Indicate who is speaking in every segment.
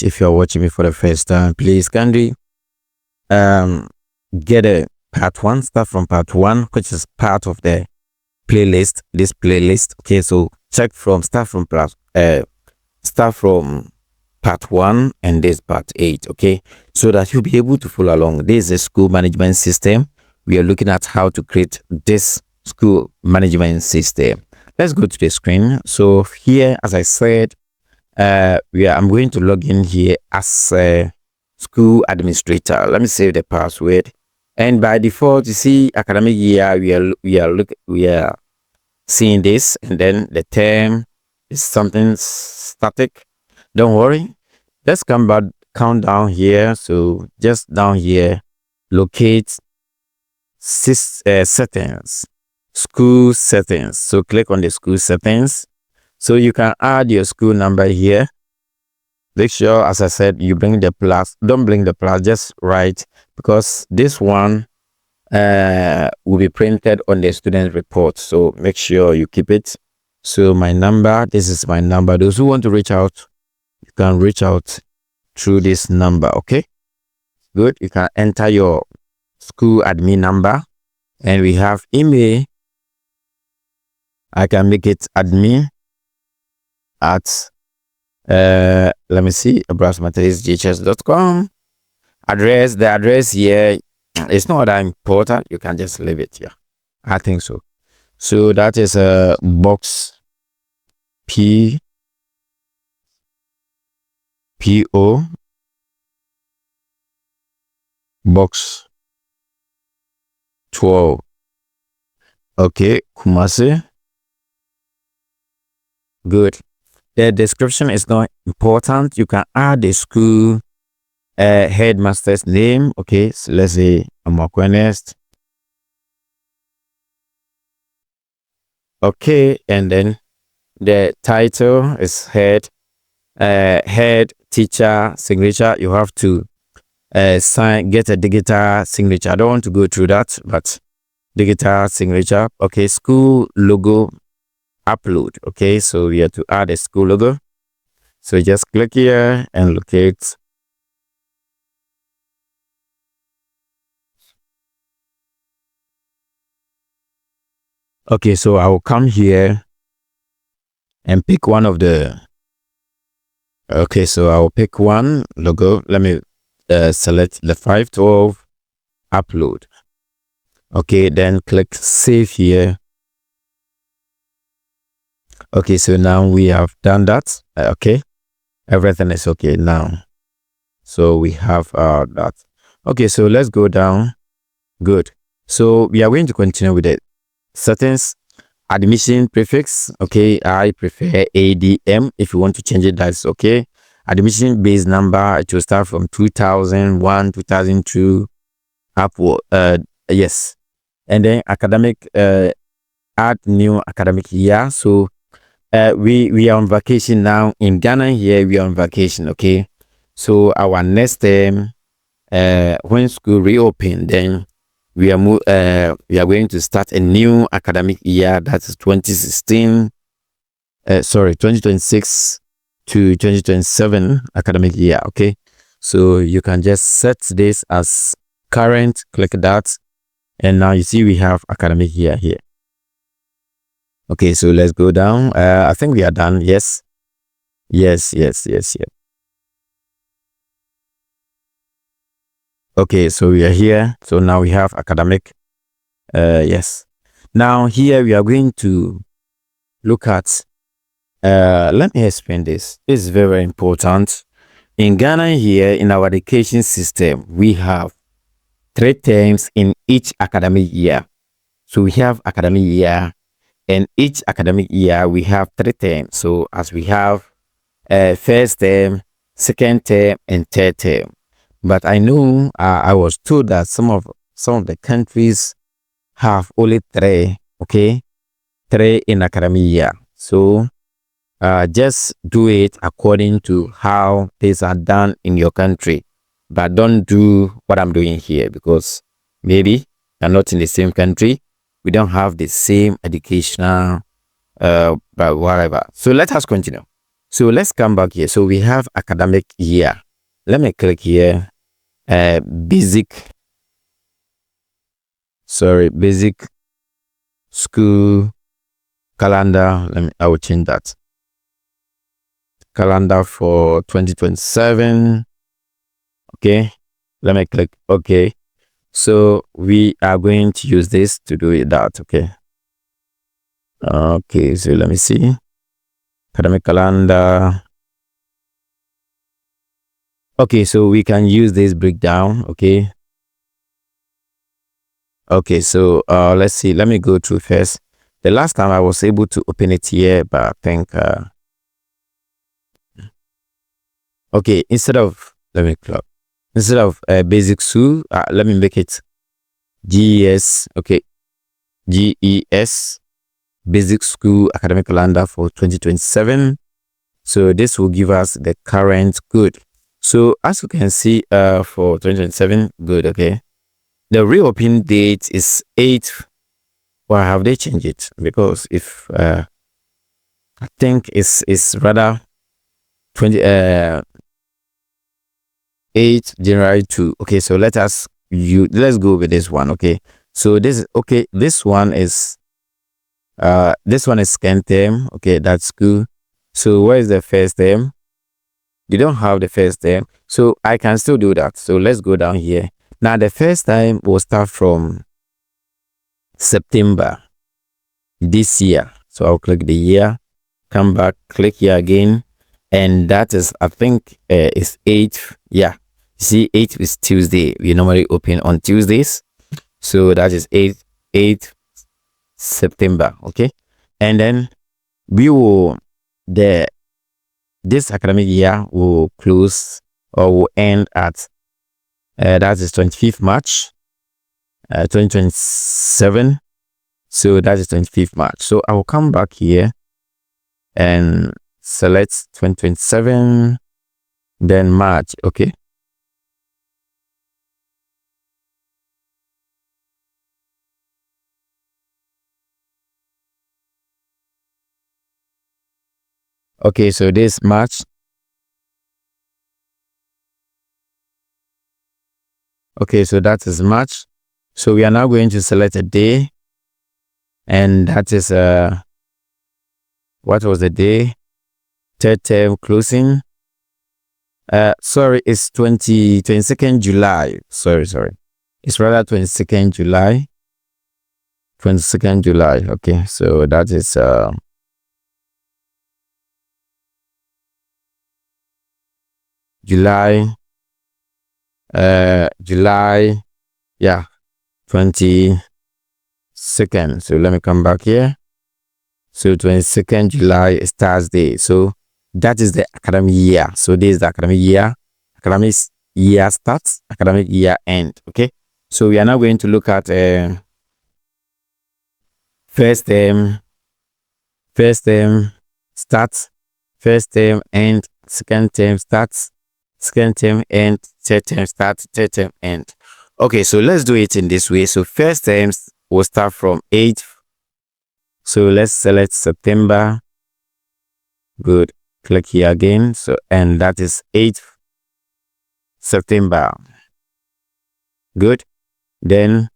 Speaker 1: If you're watching me for the first time, please kindly get a part 1, start from part 1, which is part of the playlist, this playlist. Okay, so start from part 1 and this part 8. Okay, so that you'll be able to follow along. This is a school management system. We are looking at how to create this school management system. Let's go to the screen. So here, as I said, I'm going to log in here as a school administrator. Let me save the password. And by default, you see academic year, we are seeing this, and then the term is something static. Don't worry. Let's count down here. So just down here, locate settings, school settings. So click on the school settings. So you can add your school number here. Make sure, as I said, you bring the plus. Don't bring the plus, just write, because this one will be printed on the student report. So make sure you keep it. So my number, this is my number. Those who want to reach out, you can reach out through this number. Okay, good. You can enter your school admin number, and we have email. I can make it admin at let me see, abrasmaterialsjhs.com. Address, the address here is not that important. You can just leave it here. I think so. So that is a box PO box 12. Okay, Kumasi. Good. The description is not important. You can add the school headmaster's name. Okay, so let's say Amakwenest. Okay, and then the title is head teacher signature. You have to get a digital signature. I don't want to go through that, but digital signature. Okay, school logo upload. Okay, so we have to add a school logo. So just click here and locate. Okay, so I will come here and pick one of the. Okay, so I will pick one logo. Let me select the 512 upload. Okay, then click save here. Okay, so now we have done that. Okay, everything is okay now. So we have that. Okay, so let's go down. Good. So we are going to continue with it. Settings, admission prefix. Okay, I prefer ADM. If you want to change it, that's okay. Admission base number, it will start from 2001, 2002 upward. Yes. And then academic, add new academic year. So we are on vacation now in Ghana. Here we are on vacation. Okay, so our next term, when school reopen, then we are going to start a new academic year. That's 2026 to 2027 academic year. Okay, so you can just set this as current. Click that, and now you see we have academic year here. Okay, so let's go down. I think we are done. Yes. Okay, so we are here. So now we have academic. Yes. Now here we are going to look at. Let me explain this. This is very important. In Ghana here, in our education system, we have 3 terms in each academic year. So we have academic year. And each academic year, we have 3 terms. So as we have first term, second term, and third term. But I know I was told that some of the countries have only 3. Okay, 3 in academic year. So just do it according to how things are done in your country. But don't do what I'm doing here, because maybe you're not in the same country. We don't have the same educational but whatever. So let us continue. So let's come back here. So we have academic year. Let me click here. Basic school calendar. I will change that. Calendar for 2027. Okay. Let me click OK. So we are going to use this to do that. Okay. Okay. So let me see. Academic calendar. Okay. So we can use this breakdown. Okay. Okay. So let's see. Let me go through first. The last time I was able to open it here, but I think okay, instead of basic school, let me make it GES. Okay, GES, basic school academic calendar for 2027. So this will give us the current good. So as you can see, for 2027, good. Okay, the reopen date is 8th. Why have they changed it? Because if I think it's rather 8 January 2. Okay, so let's go with this one. Okay, so this one is second term. Okay, that's good. So where is the first term? You don't have the first term, so I can still do that. So let's go down here. Now the first time will start from September this year. So I'll click the year, come back, click here again, and that is, I think it's 8th. Yeah, see, 8th is Tuesday. We normally open on Tuesdays, so that is 8th September. Okay, and then we will this academic year will close or will end at that is 25th March 2027. So that is 25th March. So I will come back here and select 2027, then March. Okay, okay, so this March. Okay, so that is March. So we are now going to select a day, and that is what was the day? Third term closing. Sorry, it's 22nd July. Sorry. It's rather 22nd July. 22nd July. Okay, so that is July. July. Yeah, 22nd. So let me come back here. So 22nd July is Thursday. So that is the academic year. So this is the academic year. Academic year starts, academic year end. Okay, so we are now going to look at first term starts, first term end, second term starts, second term end, third term starts, third term end. Okay, so let's do it in this way. So first terms will start from 8th. So let's select September. Good. Click here again. So, and that is 8th September. Good. Then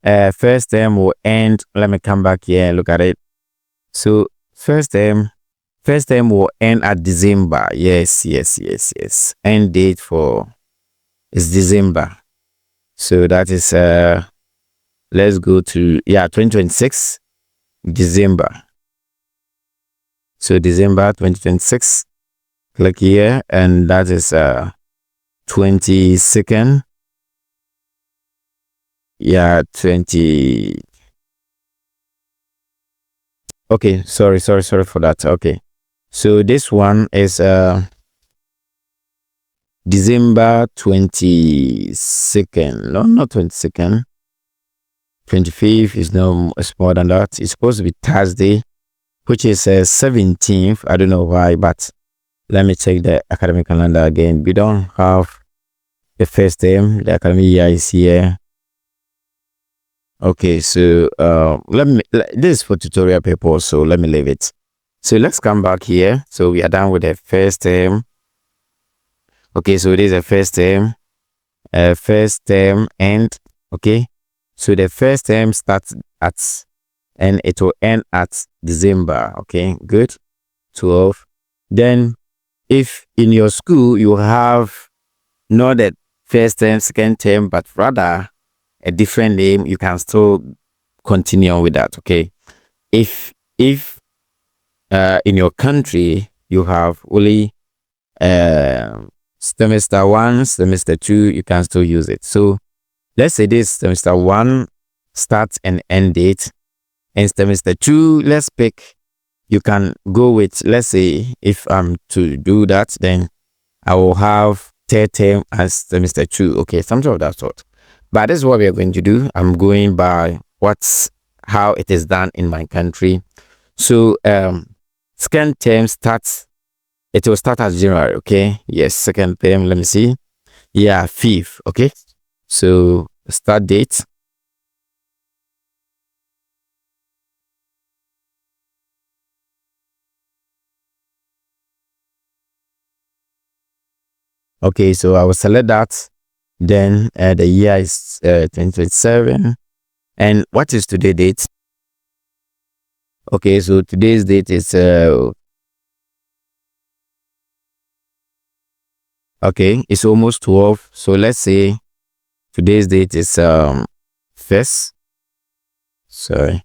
Speaker 1: first term will end. Let me come back here and look at it. So first term will end at December. Yes. End date for is December. So that is let's go to 2026 December. So December 2026, click here, and that is 22nd. Yeah, 20. Okay, sorry for that. Okay, so this one is December 22nd. No, not 22nd. 25th is no, it's more than that. It's supposed to be Thursday, which is 17th. I don't know why, but let me check the academic calendar again. We don't have the first term. The academic year is here. Okay, so this is for tutorial purpose, so let me leave it. So let's come back here. So we are done with the first term. Okay, so this is the first term end. Okay, so the first term starts at, and it will end at December. Okay, good. 12. Then if in your school you have not the first term, second term, but rather a different name, you can still continue on with that. Okay, if in your country you have only semester 1, semester 2, you can still use it. So let's say this semester 1 start and end date, and semester 2, let's pick, you can go with, let's say if I'm to do that, then I will have third term as semester 2. Okay, something of that sort. But this is what we are going to do. I'm going by how it is done in my country. So second term starts, it will start as January. Okay, yes, second term, let me see, yeah, 5th. Okay, so start date, okay, so I will select that. Then the year is 2027. And what is today's date? Okay, so today's date is okay, it's almost 12. So let's say today's date is first. Sorry.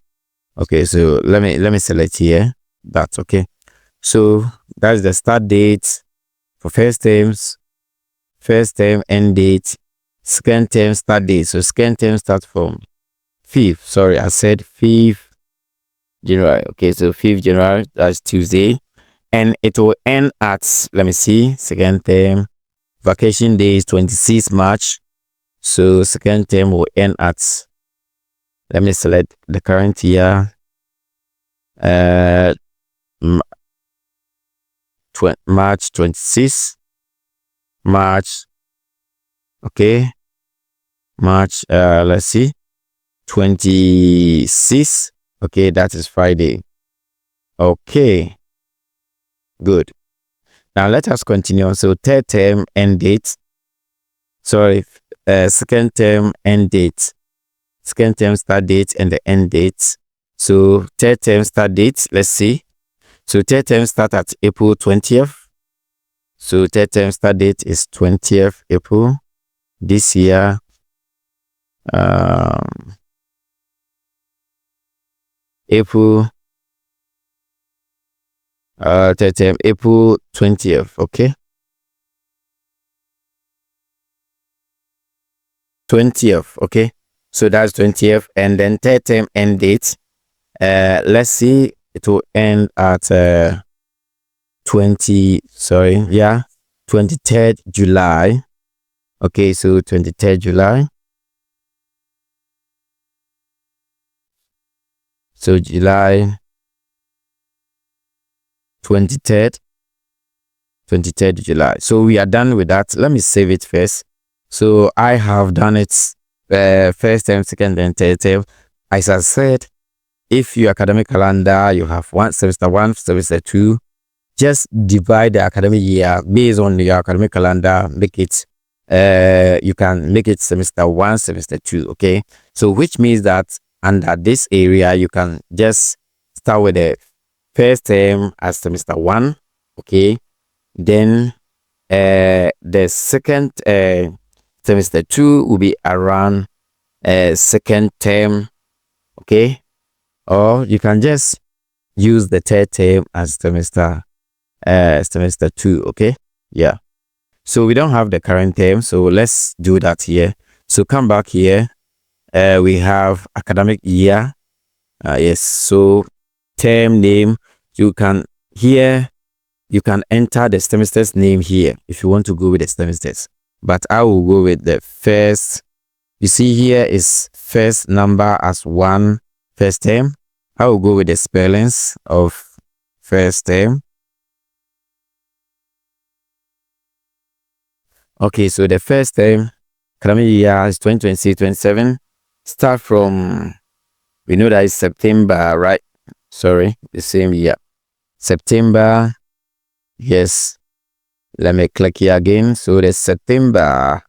Speaker 1: Okay, so let me select here. That's okay. So that's the start date for first term end date, second term start date. So second term starts from 5th. Sorry, I said 5th January. Okay, so 5th January, that's Tuesday. And it will end at, let me see, second term vacation day is 26th March. So second term will end at, let me select the current year, March 26th. March, okay, March, let's see, 26th. Okay, that is Friday. Okay, good. Now let us continue. So third term end date, sorry, second term end date, second term start date and the end date. So third term start date, let's see. So third term start at April 20th. So third term start date is 20th April this year. April, third term April 20th. Okay, 20th. Okay, so that's 20th. And then third term end date, let's see, it will end at 23rd July. Okay, so 23rd July. So July 23rd July. So we are done with that. Let me save it first. So I have done it first term, second and third term. As I said, if your academic calendar, you have semester 1, semester 2, just divide the academic year based on your academic calendar. Make it you can make it semester 1, semester 2. Okay, so which means that under this area you can just start with the first term as semester 1. Okay, then the second semester 2 will be around second term. Okay, or you can just use the third term as semester 2. Okay, yeah. So we don't have the current term, so let's do that here. So come back here. We have academic year. Yes, so term name, you can enter the semester's name here if you want to go with the semesters, but I will go with the first. You see here is first number as 1 first term. I will go with the spellings of first term. Okay, so the first term academic year is 2026-27. Start from, we know that is September, right? Sorry, the same year. September. Yes, let me click here again. So the September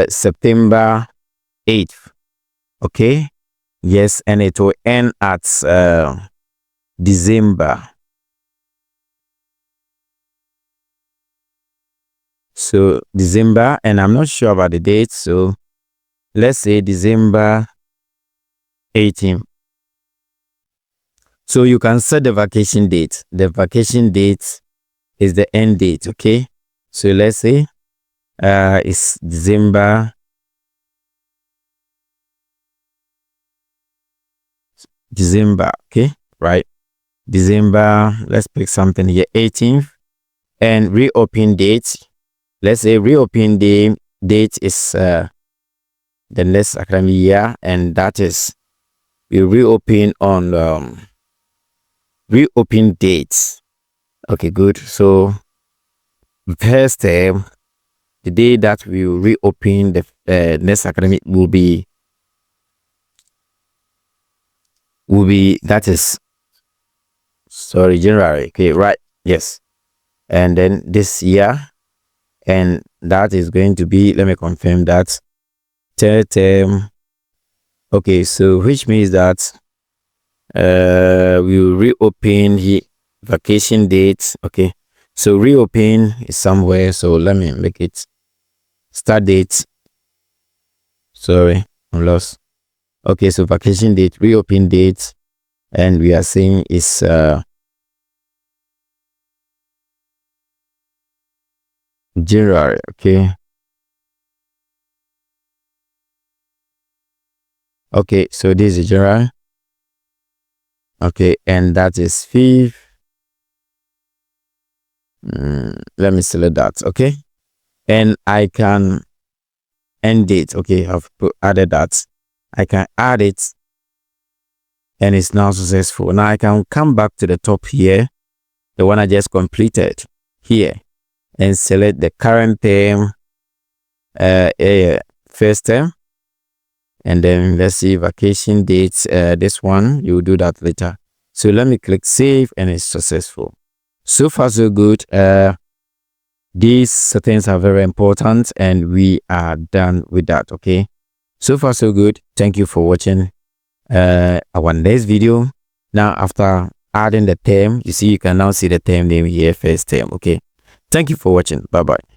Speaker 1: September 8th. Okay, yes, and it will end at December. So December, and I'm not sure about the date, so let's say December 18th. So you can set the vacation date. The vacation date is the end date. Okay, so let's say it's December okay, right? December, let's pick something here, 18th. And reopen date, let's say reopen date is the next academic year, and that is we reopen on reopen dates. Okay, good. So first term, the day that we will reopen the next academic will be that is January. Okay, right? Yes. And then this year, and that is going to be, let me confirm that, third term. Okay, so which means that we will reopen the vacation date. Okay, so reopen is somewhere, so let me make it start date. Sorry, I'm lost. Okay, so vacation date, reopen date, and we are saying is January. Okay, so this is January. Okay, and that is 5th. Let me select that. Okay, and I can end date. Okay, I've added that. I can add it, and it's now successful. Now I can come back to the top here, the one I just completed here, and select the current term, first term, and then let's see vacation dates. This one, you will do that later. So let me click save, and it's successful. So far so good. These settings are very important, and we are done with that. Okay, so far so good. Thank you for watching our next video. Now after adding the term, you see, you can now see the term name here, first term. Okay, thank you for watching. Bye bye.